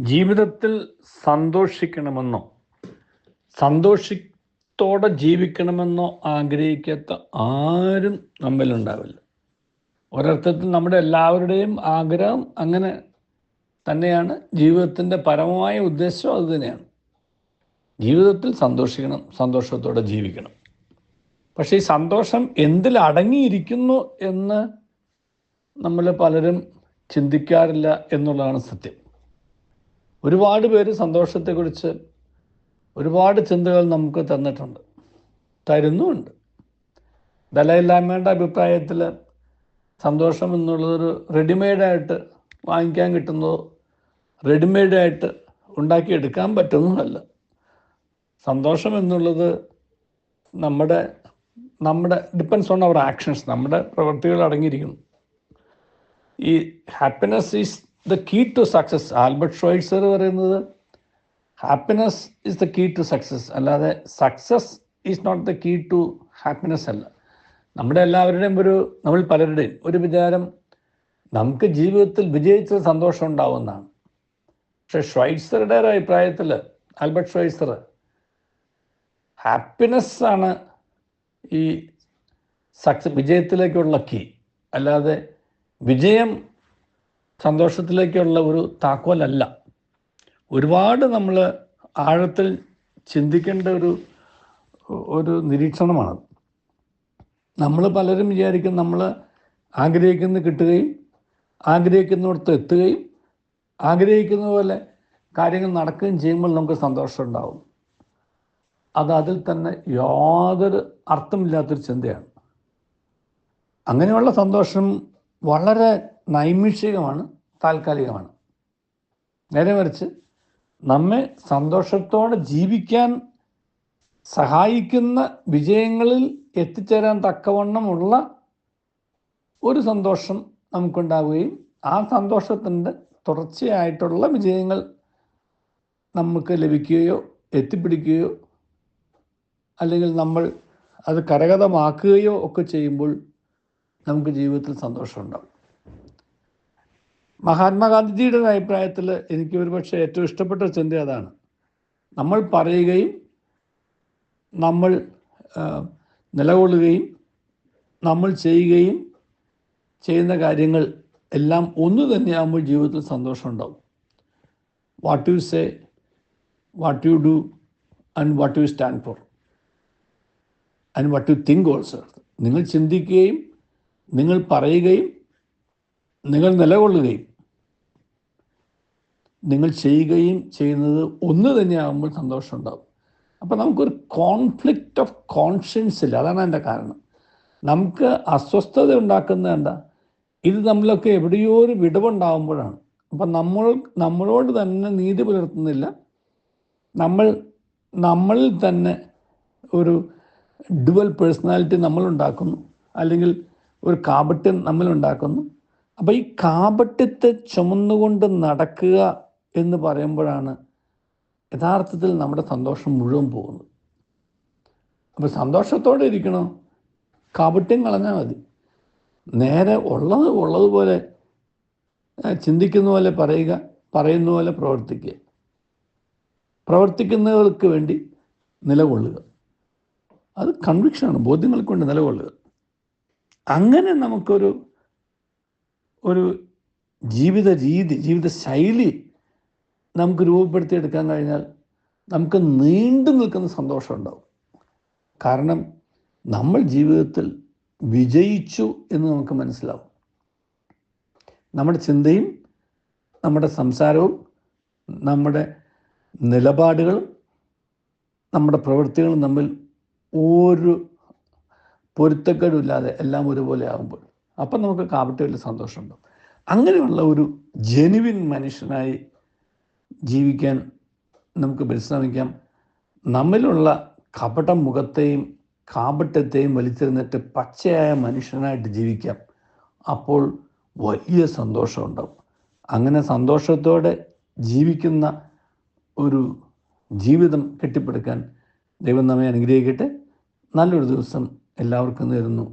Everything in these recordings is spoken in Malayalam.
ജീവിതത്തിൽ സന്തോഷിക്കണമെന്നോ സന്തോഷത്തോടെ ജീവിക്കണമെന്നോ ആഗ്രഹിക്കാത്ത ആരും നമ്മിലുണ്ടാവില്ല. ഒരർത്ഥത്തിൽ നമ്മുടെ എല്ലാവരുടെയും ആഗ്രഹം അങ്ങനെ തന്നെയാണ്. ജീവിതത്തിൻ്റെ പരമമായ ഉദ്ദേശം അതുതന്നെയാണ്. ജീവിതത്തിൽ സന്തോഷിക്കണം, സന്തോഷത്തോടെ ജീവിക്കണം. പക്ഷേ ഈ സന്തോഷം എന്തിൽ അടങ്ങിയിരിക്കുന്നു എന്ന് നമ്മൾ പലരും ചിന്തിക്കാറില്ല എന്നുള്ളതാണ് സത്യം. ഒരുപാട് പേര് സന്തോഷത്തെക്കുറിച്ച് ഒരുപാട് ചിന്തകൾ നമുക്ക് തന്നിട്ടുണ്ട്, തരുന്നുമുണ്ട്. ദലൈലാമയുടെ അഭിപ്രായത്തിൽ സന്തോഷം എന്നുള്ളതൊരു റെഡിമെയ്ഡായിട്ട് വാങ്ങിക്കാൻ കിട്ടുന്നതോ റെഡിമെയ്ഡായിട്ട് ഉണ്ടാക്കിയെടുക്കാൻ പറ്റുന്നതല്ല. സന്തോഷം എന്നുള്ളത് നമ്മുടെ ഡിപ്പെൻസ് ഓൺ അവർ ആക്ഷൻസ്, നമ്മുടെ പ്രവൃത്തികൾ അടങ്ങിയിരിക്കുന്നു. ഈ happiness is the key to success. Albert Schweitzer പറയുന്നത് happiness is the key to success, അല്ലാതെ success is not the key to happiness അല്ല. നമ്മുടെ എല്ലാവരുടെയും നമ്മൾ പലരുടെയും ഒരു വിചാരം നമുക്ക് ജീവിതത്തിൽ വിജയിച്ച സന്തോഷം ഉണ്ടാവുമെന്നാണ്. പക്ഷെ ഷ്വൈറ്റ്സറുടെ ഒരു അഭിപ്രായത്തിൽ, ആൽബർട്ട് ഷ്വൈറ്റ്സർ, ഹാപ്പിനെസ് ആണ് ഈ വിജയത്തിലേക്കുള്ള കീ, അല്ലാതെ വിജയം സന്തോഷത്തിലേക്കുള്ള ഒരു താക്കോലല്ല. ഒരുപാട് നമ്മൾ ആഴത്തിൽ ചിന്തിക്കേണ്ട ഒരു നിരീക്ഷണമാണ്. നമ്മൾ പലരും വിചാരിക്കും നമ്മൾ ആഗ്രഹിക്കുന്നത് കിട്ടുകയും ആഗ്രഹിക്കുന്നിടത്ത് എത്തുകയും ആഗ്രഹിക്കുന്ന പോലെ കാര്യങ്ങൾ നടക്കുകയും ചെയ്യുമ്പോൾ നമുക്ക് സന്തോഷം ഉണ്ടാവും. അതിൽ തന്നെ യാതൊരു അർത്ഥമില്ലാത്തൊരു ചിന്തയാണ്. അങ്ങനെയുള്ള സന്തോഷം വളരെ നൈമിഷികമാണ്, താൽക്കാലികമാണ്. നേരെ മറിച്ച് നമ്മെ സന്തോഷത്തോടെ ജീവിക്കാൻ സഹായിക്കുന്ന വിജയങ്ങളിൽ എത്തിച്ചേരാൻ തക്കവണ്ണമുള്ള ഒരു സന്തോഷം നമുക്കുണ്ടാവുകയും ആ സന്തോഷത്തിൻ്റെ തുടർച്ചയായിട്ടുള്ള വിജയങ്ങൾ നമുക്ക് ലഭിക്കുകയോ എത്തിപ്പിടിക്കുകയോ അല്ലെങ്കിൽ നമ്മൾ അത് കരഗതമാക്കുകയോ ഒക്കെ ചെയ്യുമ്പോൾ നമുക്ക് ജീവിതത്തിൽ സന്തോഷമുണ്ടാകും. മഹാത്മാഗാന്ധിജിയുടെ അഭിപ്രായത്തിൽ എനിക്ക് ഒരുപക്ഷെ ഏറ്റവും ഇഷ്ടപ്പെട്ട ചിന്ത അതാണ്. നമ്മൾ പറയുകയും നമ്മൾ നിലകൊള്ളുകയും നമ്മൾ ചെയ്യുന്ന കാര്യങ്ങൾ എല്ലാം ഒന്ന് തന്നെയാകുമ്പോൾ ജീവിതത്തിൽ സന്തോഷം ഉണ്ടാവും. What you say, what you do and what you stand for and what you think also. നിങ്ങൾ ചിന്തിക്കുകയും നിങ്ങൾ പറയുകയും നിങ്ങൾ നിലകൊള്ളുകയും നിങ്ങൾ ചെയ്യുകയും ചെയ്യുന്നത് ഒന്ന് തന്നെയാകുമ്പോൾ സന്തോഷം ഉണ്ടാകും. അപ്പോൾ നമുക്കൊരു കോൺഫ്ലിക്റ്റ് ഓഫ് കോൺഷ്യൻസ് ഇല്ല. അതാണ് എൻ്റെ കാരണം. നമുക്ക് അസ്വസ്ഥത ഉണ്ടാക്കുന്നത് എന്താ? ഇത് നമ്മളൊക്കെ എവിടെയോ ഒരു വിടവുണ്ടാകുമ്പോഴാണ്. അപ്പം നമ്മളോട് തന്നെ നീതി പുലർത്തുന്നില്ല. നമ്മളിൽ തന്നെ ഒരു ഡുവൽ പേഴ്സണാലിറ്റി നമ്മളുണ്ടാക്കുന്നു, അല്ലെങ്കിൽ ഒരു കാപട്യം നമ്മളുണ്ടാക്കുന്നു. അപ്പോൾ ഈ കാപട്യത്തെ ചുമന്നുകൊണ്ട് നടക്കുക എന്ന് പറയുമ്പോഴാണ് യഥാർത്ഥത്തിൽ നമ്മുടെ സന്തോഷം മുഴുവൻ പോകുന്നത്. അപ്പോൾ സന്തോഷത്തോടെ ഇരിക്കണോ? കാപട്യം കളഞ്ഞാൽ മതി. നേരെ ഉള്ളതുപോലെ ചിന്തിക്കുന്ന പോലെ പറയുക, പറയുന്ന പോലെ പ്രവർത്തിക്കുക, പ്രവർത്തിക്കുന്നവർക്ക് വേണ്ടി നിലകൊള്ളുക. അത് കൺവിക്ഷനാണ്, ബോധ്യങ്ങൾ കൊണ്ട് നിലകൊള്ളുക. അങ്ങനെ നമുക്കൊരു ജീവിത രീതി, ജീവിത ശൈലി നമുക്ക് രൂപപ്പെടുത്തിയെടുക്കാൻ കഴിഞ്ഞാൽ നമുക്ക് നീണ്ടു നിൽക്കുന്ന സന്തോഷം ഉണ്ടാവും. കാരണം നമ്മൾ ജീവിതത്തിൽ വിജയിച്ചു എന്ന് നമുക്ക് മനസ്സിലാവും. നമ്മുടെ ചിന്തയും നമ്മുടെ സംസാരവും നമ്മുടെ നിലപാടുകളും നമ്മുടെ പ്രവൃത്തികളും തമ്മിൽ ഒരു പൊരുത്തക്കേടുമില്ലാതെ എല്ലാം ഒരുപോലെ ആകുമ്പോൾ അപ്പം നമുക്ക് കാപട്യത്തിൽ സന്തോഷമുണ്ടാവും. അങ്ങനെയുള്ള ഒരു ജെനുവിൻ മനുഷ്യനായി ജീവിക്കാൻ നമുക്ക് പരിശ്രമിക്കാം. നമ്മിലുള്ള കപട മുഖത്തെയും കാപട്യത്തെയും വലിച്ചെറിഞ്ഞിട്ട് പച്ചയായ മനുഷ്യനായിട്ട് ജീവിക്കാം. അപ്പോൾ വലിയ സന്തോഷം ഉണ്ടാവും. അങ്ങനെ സന്തോഷത്തോടെ ജീവിക്കുന്ന ഒരു ജീവിതം കെട്ടിപ്പടുക്കാൻ ദൈവം നമ്മെ അനുഗ്രഹിക്കട്ടെ. നല്ലൊരു ദിവസം എല്ലാവർക്കും നേരുന്നു.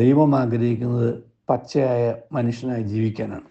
ദൈവം ആഗ്രഹിക്കുന്നത് പച്ചയായ മനുഷ്യനായി ജീവിക്കാനാണ്.